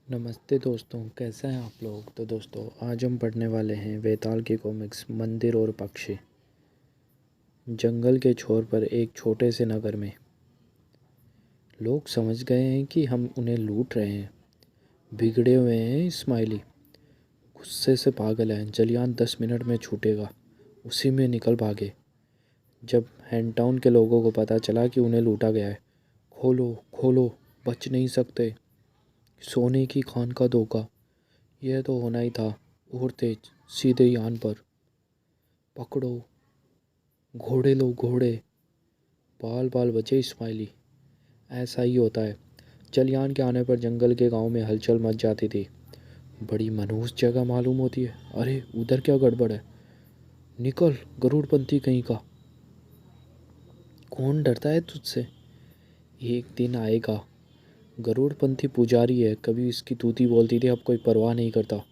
नमस्ते दोस्तों, कैसे हैं आप लोग। तो दोस्तों, आज हम पढ़ने वाले हैं वेताल की कॉमिक्स मंदिर और पक्षी। जंगल के छोर पर एक छोटे से नगर में लोग समझ गए हैं कि हम उन्हें लूट रहे हैं। बिगड़े हुए हैं स्माइली, गुस्से से पागल हैं। जलियान 10 मिनट में छूटेगा, उसी में निकल भागे। जब हैंडटाउन के लोगों को पता चला कि उन्हें लूटा गया है, खोलो खोलो, बच नहीं सकते। सोने की खान का धोखा, यह तो होना ही था। और तेज, सीधे यान पर। पकड़ो, घोड़े लो घोड़े। बाल बाल बचे स्माइली। ऐसा ही होता है। जलयान के आने पर जंगल के गांव में हलचल मच जाती थी। बड़ी मनहूस जगह मालूम होती है। अरे उधर क्या गड़बड़ है। निकल गरुड़पंथी कहीं का। कौन डरता है तुझसे। एक दिन आएगा। गरुड़पंथी पुजारी है, कभी इसकी तूती बोलती थी, अब कोई परवाह नहीं करता।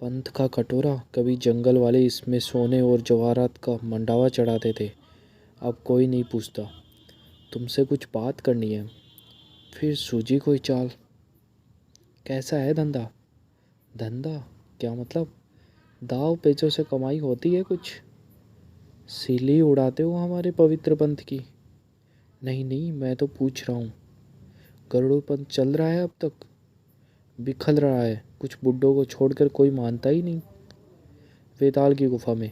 पंथ का कटोरा, कभी जंगल वाले इसमें सोने और जवाहरात का मंडावा चढ़ाते थे, अब कोई नहीं पूछता। तुमसे कुछ बात करनी है। फिर सूझी कोई चाल। कैसा है धंधा। धंधा, क्या मतलब। दाव पेचों से कमाई होती है कुछ। सीली उड़ाते हो हमारे पवित्र पंथ की। नहीं नहीं, मैं तो पूछ रहा हूँ। गरुड़ पंथ चल रहा है अब तक। बिखल रहा है, कुछ बुड्ढों को छोड़कर कोई मानता ही नहीं। वेताल की गुफा में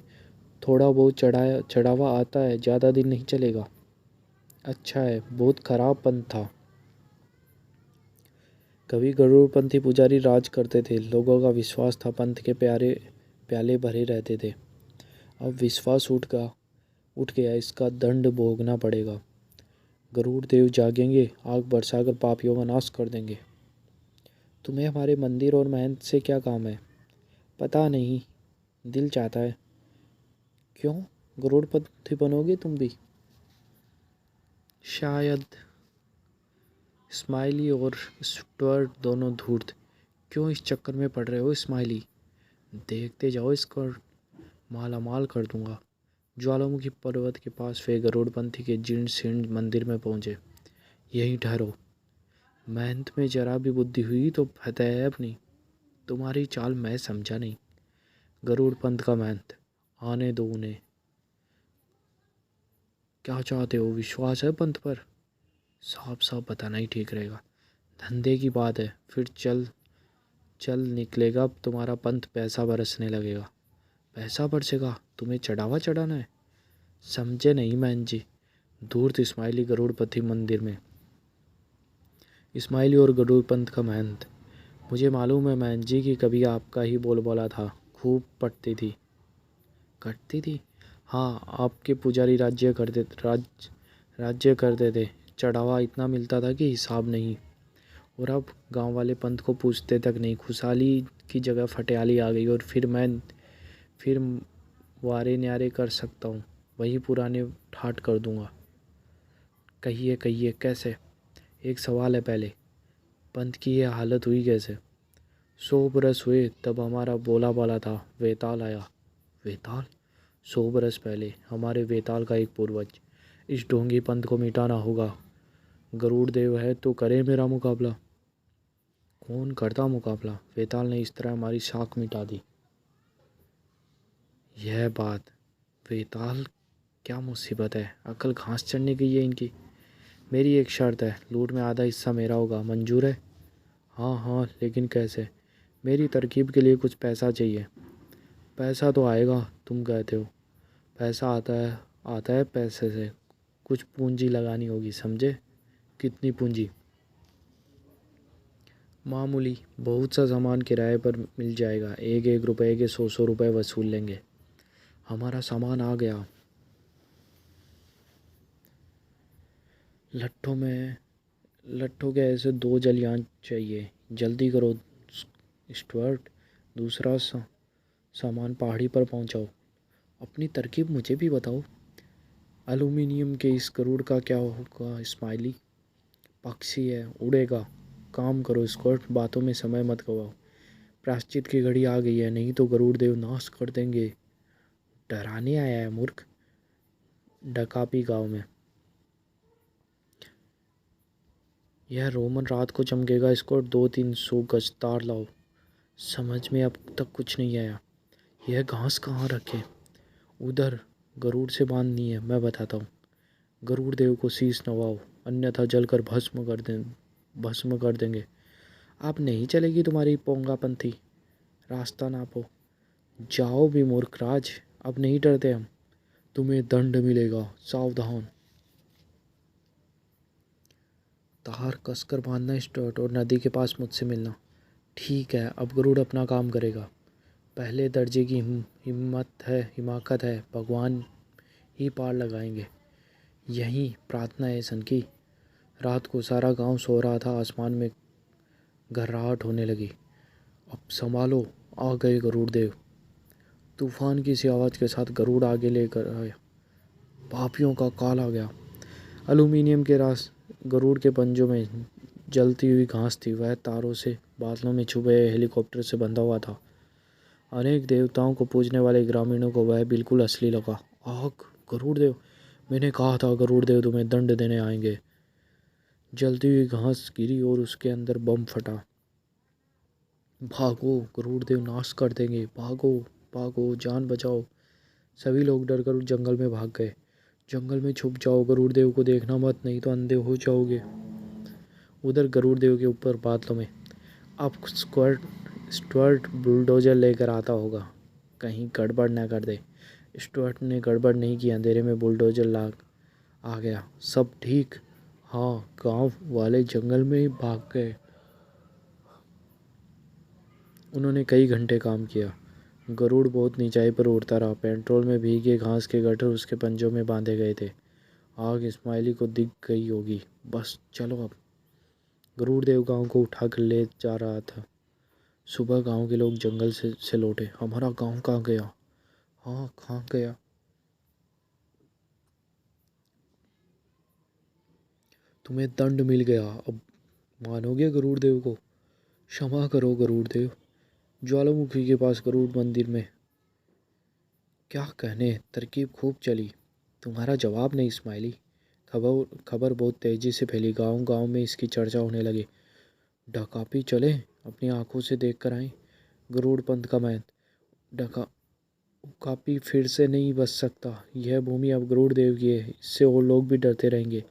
थोड़ा बहुत चढ़ावा आता है, ज़्यादा दिन नहीं चलेगा। अच्छा है, बहुत खराब पंथ था। कभी गरुड़पंथी पुजारी राज करते थे, लोगों का विश्वास था, पंथ के प्यारे प्याले भरे रहते थे। अब विश्वास उठ गया, इसका दंड भोगना पड़ेगा। गरुड़ देव जागेंगे, आग बरसाकर पापियों का नाश कर देंगे। तुम्हें हमारे मंदिर और महंत से क्या काम है। पता नहीं, दिल चाहता है। क्यों, गरुड़पंथी बनोगे तुम भी। शायद। स्माइली और स्टुअर्ट दोनों धूर्त। क्यों इस चक्कर में पड़ रहे हो स्माइली। देखते जाओ, इसको माला माल कर दूंगा। ज्वालामुखी पर्वत के पास वे गरुड़पंथी के जीर्ण शीर्ण मंदिर में पहुंचे। यहीं ठहरो। महंत में जरा भी बुद्धि हुई तो फतेह है अपनी। तुम्हारी चाल मैं समझा नहीं। गरुड़पंथ का महंत, आने दो उन्हें। क्या चाहते हो, विश्वास है पंथ पर। साफ साफ बताना ही ठीक रहेगा। धंधे की बात है, फिर चल चल निकलेगा। अब तुम्हारा पंथ पैसा बरसने लगेगा। पैसा बरसेगा, तुम्हें चढ़ावा चढ़ाना है। समझे नहीं मैन जी। धूर्त स्माइली गरुड़पति मंदिर में। स्माइली और गरुड़पंथ का महंत। मुझे मालूम है मैन जी कि कभी आपका ही बोलबाला था, खूब पटती थी। कटती थी। हाँ, आपके पुजारी राज्य करते थे। चढ़ावा इतना मिलता था कि हिसाब नहीं। और अब गांव वाले पंथ को पूछते तक नहीं। खुशहाली की जगह फटेहाली आ गई। और फिर वारे न्यारे कर सकता हूँ, वही पुराने ठाट कर दूंगा। कहिए कहिए, कैसे। एक सवाल है पहले, पंथ की ये हालत हुई कैसे। 100 बरस हुए तब हमारा बोला बाला था, वेताल आया। वेताल। 100 बरस पहले हमारे वेताल का एक पूर्वज। इस ढोंगी पंथ को मिटाना होगा। गरुड़ देव है तो करे मेरा मुकाबला। कौन करता मुकाबला। वेताल ने इस तरह हमारी साख मिटा दी। यह बात। वेताल, क्या मुसीबत है। अकल घास चढ़ने गई है इनकी। मेरी एक शर्त है, लूट में आधा हिस्सा मेरा होगा, मंजूर है। हाँ हाँ, लेकिन कैसे। मेरी तरकीब के लिए कुछ पैसा चाहिए। पैसा तो आएगा, तुम कहते हो। पैसा आता है पैसे से। कुछ पूंजी लगानी होगी, समझे। कितनी पूंजी। मामूली, बहुत सा सामान किराए पर मिल जाएगा। एक एक रुपए के 100 100 रुपए वसूल लेंगे। हमारा सामान आ गया। लट्ठों के ऐसे 2 जलियां चाहिए, जल्दी करो स्टुअर्ट। दूसरा सामान पहाड़ी पर पहुंचाओ। अपनी तरकीब मुझे भी बताओ। एल्यूमिनियम के इस गरुड़ का क्या होगा स्माइली। पक्षी है, उड़ेगा। काम करो स्कॉट, बातों में समय मत गवाओ। प्रायश्चित की घड़ी आ गई है, नहीं तो गरुड़ देव नाश कर देंगे। डराने आया है मूर्ख। डकापी गांव में यह रोमन रात को चमकेगा, इसको 2-300 गज तार लाओ। समझ में अब तक कुछ नहीं आया। यह घास कहाँ रखे? उधर गरुड़ से बांधनी है, मैं बताता हूँ। गरुड़ देव को शीश नवाओ, अन्यथा जलकर भस्म कर देंगे। अब नहीं चलेगी तुम्हारी पोंगापंथी। रास्ता नापो। जाओ भी मूर्खराज, अब नहीं डरते हम। तुम्हें दंड मिलेगा, सावधान। तार कसकर बांधना स्टार्ट और नदी के पास मुझसे मिलना। ठीक है, अब गरुड़ अपना काम करेगा। पहले दर्जे की हिमाकत है, भगवान ही पार लगाएंगे। यही प्रार्थना है सन की। रात को सारा गांव सो रहा था, आसमान में घर्राहट होने लगी। अब संभालो, आ गए गरुड़ देव। तूफान की सी आवाज़ के साथ गरुड़ आगे लेकर आया। पापियों का काल आ गया। एल्यूमीनियम के रास गरुड़ के पंजों में जलती हुई घास थी। वह तारों से बादलों में छुपे हेलीकॉप्टर से बंधा हुआ था। अनेक देवताओं को पूजने वाले ग्रामीणों को वह बिल्कुल असली लगा। आग! गरुड़ देव! मैंने कहा था गरुड़ देव तुम्हें दंड देने आएंगे। जलती हुई घास गिरी और उसके अंदर बम फटा। भागो, गरुड़ देव नाश कर देंगे। भागो, भागो, जान बचाओ। सभी लोग डरकर जंगल में भाग गए। जंगल में छुप जाओ, गरुड़ देव को देखना मत, नहीं तो अंधे हो जाओगे। उधर गरुड़ देव के ऊपर बादलों में अब स्टुअर्ट बुलडोजर लेकर आता होगा, कहीं गड़बड़ न कर दे। स्टुअर्ट ने गड़बड़ नहीं की। अंधेरे में बुलडोजर लाग आ गया। सब ठीक? हाँ, गांव वाले जंगल में ही भाग गए। उन्होंने कई घंटे काम किया। गरुड़ बहुत ऊंचाई पर उड़ता रहा। पेट्रोल में भीगे घास के गट्ठर उसके पंजों में बांधे गए थे। आग इस्माइली को दिख गई होगी। बस चलो अब। गरुड़ देव गांव को उठाकर ले जा रहा था। सुबह गांव के लोग जंगल से लौटे। हमारा गांव कहाँ गया? हाँ, कहाँ गया? तुम्हें दंड मिल गया, अब मानोगे गरुड़ देव को? क्षमा करो गरुड़ देव। ज्वालामुखी के पास गरुड़ मंदिर में। क्या कहने, तरकीब खूब चली। तुम्हारा जवाब नहीं इस्माइली। खबर बहुत तेजी से फैली। गांव गांव में इसकी चर्चा होने लगी। डकापी चले, अपनी आंखों से देख कर आए। गरुड़ पंथ का मैन। डका कापी फिर से नहीं बच सकता। यह भूमि अब गरुड़ देव की है, इससे और लोग भी डरते रहेंगे।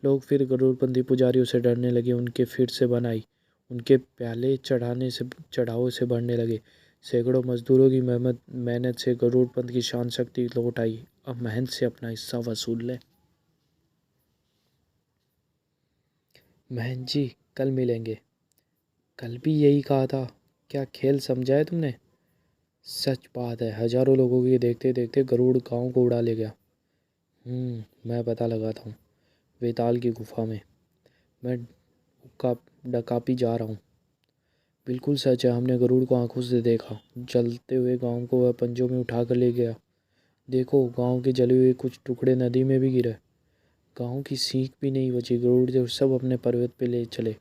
लोग फिर गरुड़पंथी पुजारियों से डरने लगे। उनके फिर से बनाई, उनके प्याले चढ़ावों से बढ़ने लगे। सैकड़ों मजदूरों की मेहनत से गरुड़पंथ की शान शक्ति लौट आई। अब मेहनत से अपना हिस्सा वसूल ले। महन जी, कल मिलेंगे। कल भी यही कहा था। क्या खेल समझा है तुमने? सच बात है, हजारों लोगों की देखते देखते गरुड़ गांव को उड़ा ले गया। मैं पता लगाता हूँ। वेताल की गुफा में मैं डकापी जा रहा हूँ। बिल्कुल सच है, हमने गरुड़ को आंखों से देखा। जलते हुए गांव को वह पंजों में उठा कर ले गया। देखो, गांव के जले हुए कुछ टुकड़े नदी में भी गिरे। गांव की सीख भी नहीं बची। गरुड़ जो सब अपने पर्वत पे ले चले।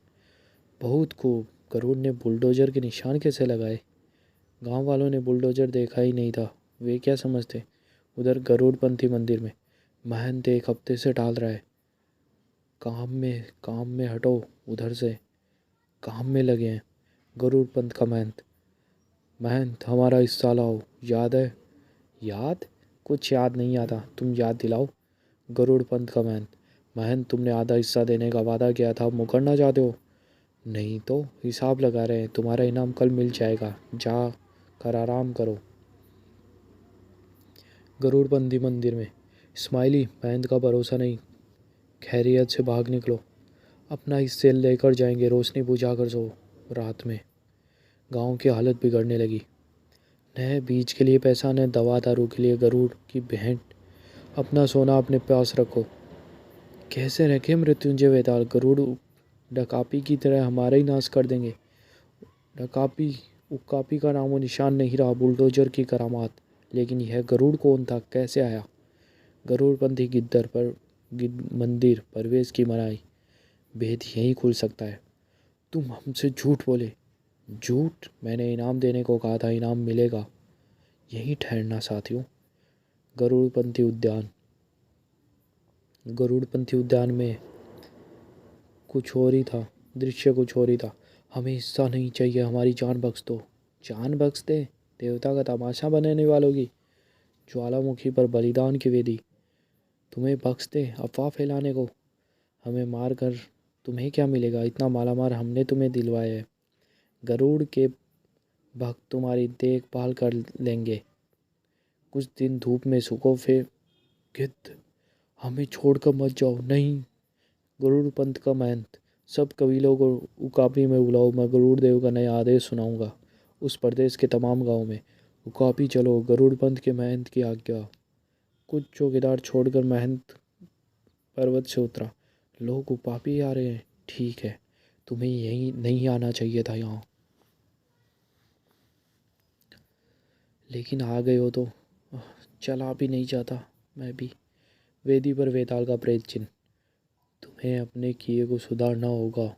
बहुत खूब। गरुड़ ने बुलडोजर के निशान कैसे लगाए? गांव वालों ने बुलडोजर देखा ही नहीं था। वे क्या समझते? उधर गरुड़पंथी मंदिर में महंत एक हफ्ते से टाल रहा है। काम में हटो उधर से। काम में लगे हैं। गरुड़ पंथ का महंत। महंत, हमारा हिस्सा लाओ। याद है? याद? कुछ याद नहीं आता, तुम याद दिलाओ। गरुड़ पंथ का महंत। महंत, तुमने आधा हिस्सा देने का वादा किया था, मुकरना चाहते हो? नहीं तो हिसाब लगा रहे हैं। तुम्हारा इनाम कल मिल जाएगा, जा कर आराम करो। गरुड़पंथी मंदिर में इस्माइली, महंत का भरोसा नहीं। खैरियत से भाग निकलो। अपना हिस्से लेकर जाएंगे। रोशनी बुझा कर सो। रात में गांव की हालत बिगड़ने लगी। न बीज के लिए पैसा, न दवा दारू के लिए। गरुड़ की भेंट। अपना सोना अपने पास रखो। कैसे रखे मृत्युंजय वेताल? गरुड़ डकापी की तरह हमारा ही नाश कर देंगे। डकापी उक्कापी का नामो निशान नहीं रहा। बुलडोजर की करामात। लेकिन यह गरुड़ कौन था? कैसे आया? गरुड़पंथी मंदिर प्रवेश की मनाही। भेद यहीं खुल सकता है। तुम हमसे झूठ बोले। झूठ? मैंने इनाम देने को कहा था, इनाम मिलेगा। यहीं ठहरना साथियों। गरुड़पंथी उद्यान। गरुड़पंथी उद्यान में कुछ और ही था, दृश्य कुछ और ही था। हमें हिस्सा नहीं चाहिए, हमारी जान बख्श दो। जान बख्श दे? देवता का तमाशा बनाने वालों की, ज्वालामुखी पर बलिदान की वेदी। तुम्हें बख्श दे अफवाह फैलाने को? हमें मार कर तुम्हें क्या मिलेगा? इतना मालामाल हमने तुम्हें दिलवाया है। गरुड़ के भक्त तुम्हारी देखभाल कर लेंगे। कुछ दिन धूप में सूखो, फिर गिद्ध हमें छोड़कर मत जाओ। नहीं। गरुड़ पंथ का महंत, सब कबीलों को उकापी में बुलाओ। मैं गरुड़ देव का नया आदेश सुनाऊंगा उस प्रदेश के तमाम गांवों में। उकापी चलो, गरुड़ पंथ के महंत की आज्ञा। कुछ चौकीदार छोड़कर महंत पर्वत से उतरा। लोग उकापी आ रहे हैं। ठीक है, तुम्हें यहीं नहीं आना चाहिए था यहाँ, लेकिन आ गए हो तो चला भी नहीं जाता मैं भी। वेदी पर वेताल का प्रेत चिन्ह। तुम्हें अपने किए को सुधारना होगा।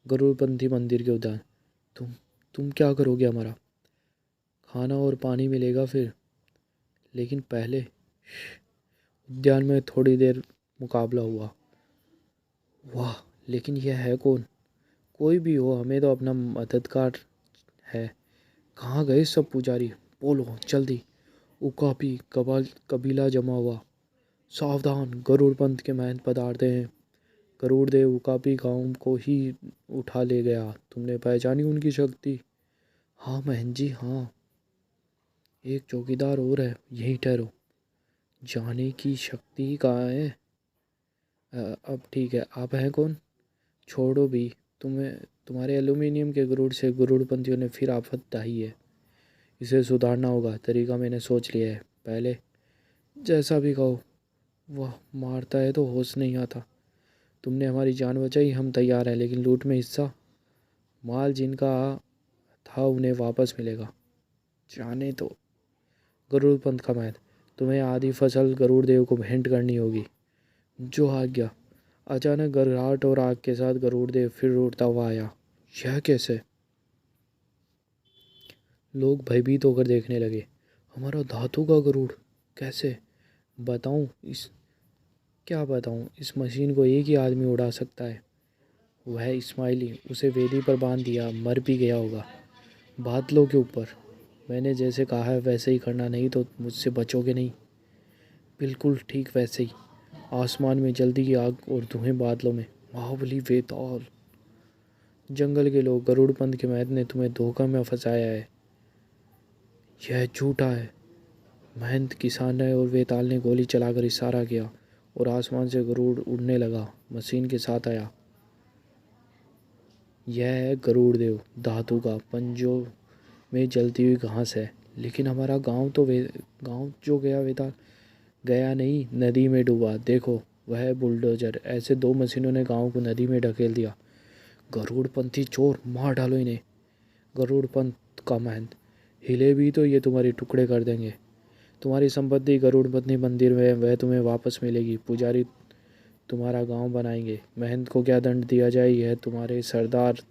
गरुड़पंथी मंदिर के उद्यान। तुम क्या करोगे? हमारा खाना और पानी मिलेगा फिर, लेकिन पहले उद्यान में थोड़ी देर मुकाबला हुआ। वाह, लेकिन यह है कौन? कोई भी हो, हमें तो अपना मददगार है। कहाँ गए सब पुजारी? बोलो जल्दी। उकापी कबीला जमा हुआ। सावधान, गरुड़ पंथ के महंत पधारते हैं। गरुड़ देव उकापी गांव को ही उठा ले गया। तुमने पहचानी उनकी शक्ति? हाँ महंत जी, हाँ। एक चौकीदार और है, यहीं ठहरो। जाने की शक्ति कहाँ है? अब ठीक है, आप हैं कौन? छोड़ो भी। तुम्हारे एल्यूमिनियम के गरुड़ से गरुड़पंथियों ने फिर आफत ढाई है। इसे सुधारना होगा। तरीका मैंने सोच लिया है। पहले जैसा भी कहो। वह मारता है तो होश नहीं आता। तुमने हमारी जान बचाई, हम तैयार हैं, लेकिन लूट में हिस्सा। माल जिनका था उन्हें वापस मिलेगा। जाने तो। गरुड़ पंथ का महत, तुम्हें आधी फसल गरुड़ देव को भेंट करनी होगी। जो आज्ञा। अचानक गड़गड़ाहट और आग के साथ गरुड़ देव फिर उड़ता हुआ आया। यह कैसे? लोग भयभीत होकर देखने लगे। हमारा धातु का गरुड़? कैसे? बताऊं? क्या बताऊं? इस मशीन को एक ही आदमी उड़ा सकता है। वह इस्माइली। उसे वेदी पर बांध दिया, मर भी गया होगा बादलों के ऊपर। मैंने जैसे कहा है वैसे ही करना, नहीं तो मुझसे बचोगे नहीं। बिल्कुल ठीक वैसे ही। आसमान में जल्दी की आग और धुएं बादलों में। महाबली वेताल। जंगल के लोग, गरुड़ पंथ के महंत ने तुम्हें धोखा में फंसाया है। यह झूठा है। महंत, किसान है और वेताल ने गोली चलाकर इशारा किया और आसमान से गरुड़ उड़ने लगा, मशीन के साथ आया। यह है गरुड़ देव, धातु का, पंजों में जलती हुई घास है। लेकिन हमारा गांव तो गांव जो गया वेताल? गया नहीं, नदी में डूबा। देखो वह है बुलडोजर। ऐसे दो मशीनों ने गांव को नदी में ढकेल दिया। गरुड़ पंथी चोर, मार डालो इन्हें। गरुड़ पंथ का महंत, हिले भी तो ये तुम्हारे टुकड़े कर देंगे। तुम्हारी संपत्ति गरुड़ पत्नी मंदिर में, वह तुम्हें वापस मिलेगी। पुजारी तुम्हारा गांव बनाएंगे। महंत को क्या दंड दिया जाए यह तुम्हारे सरदार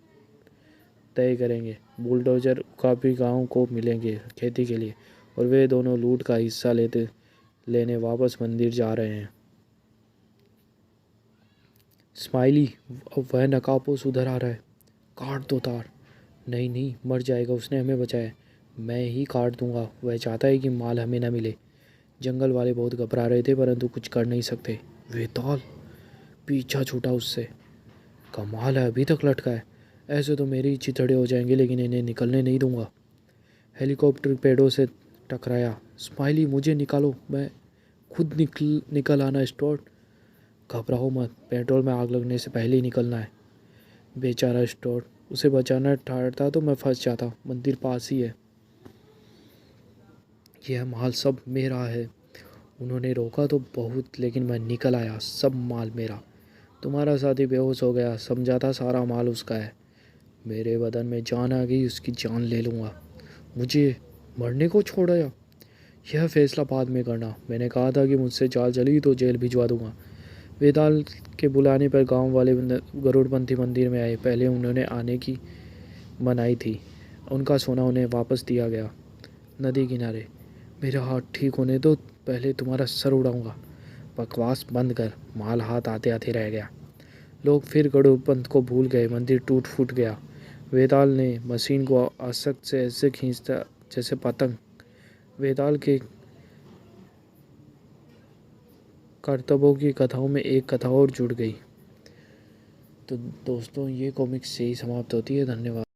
तय करेंगे। बुलडोजर काफी गांव को मिलेंगे खेती के लिए, और वे दोनों लूट का हिस्सा लेने वापस मंदिर जा रहे हैं। स्माइली, अब वह नकाबपोश उधर आ रहा है। काट दो तार। नहीं नहीं, मर जाएगा, उसने हमें बचाया। मैं ही काट दूंगा। वह चाहता है कि माल हमें न मिले। जंगल वाले बहुत घबरा रहे थे, परंतु कुछ कर नहीं सकते। वेताल, पीछा छूटा उससे। कमाल है, अभी तक लटका है। ऐसे तो मेरे ही चिथड़े हो जाएंगे, लेकिन इन्हें निकलने नहीं दूंगा। हेलीकॉप्टर पेड़ों से टकराया। स्माइली, मुझे निकालो, मैं खुद निकल आना। स्टोर, घबराओ मत, पेट्रोल में आग लगने से पहले ही निकलना है। बेचारा स्टोर, उसे बचाना ठाड़ता तो मैं फंस जाता। मंदिर पास ही है। यह माल सब मेरा है। उन्होंने रोका तो बहुत, लेकिन मैं निकल आया। सब माल मेरा। तुम्हारा साथी बेहोश हो गया, समझा था सारा माल उसका है। मेरे बदन में जान आ गई, उसकी जान ले लूँगा। मुझे मरने को छोड़ा? यह फैसला बाद में करना। मैंने कहा था कि मुझसे चाल चली तो जेल भिजवा दूंगा। वेताल के बुलाने पर गांव वाले गरुड़पंथी मंदिर में आए। पहले उन्होंने आने की मनाही थी। उनका सोना उन्हें वापस दिया गया। नदी किनारे, मेरा हाथ ठीक होने दो, पहले तुम्हारा सर उड़ाऊंगा। बकवास बंद कर। माल हाथ आते आते रह गया। लोग फिर गणोपंत को भूल गए। मंदिर टूट फूट गया। वेताल ने मशीन को आसक्त से ऐसे खींचता जैसे पतंग। वेताल के करतबों की कथाओं में एक कथा और जुड़ गई। तो दोस्तों ये कॉमिक्स यही समाप्त होती है। धन्यवाद।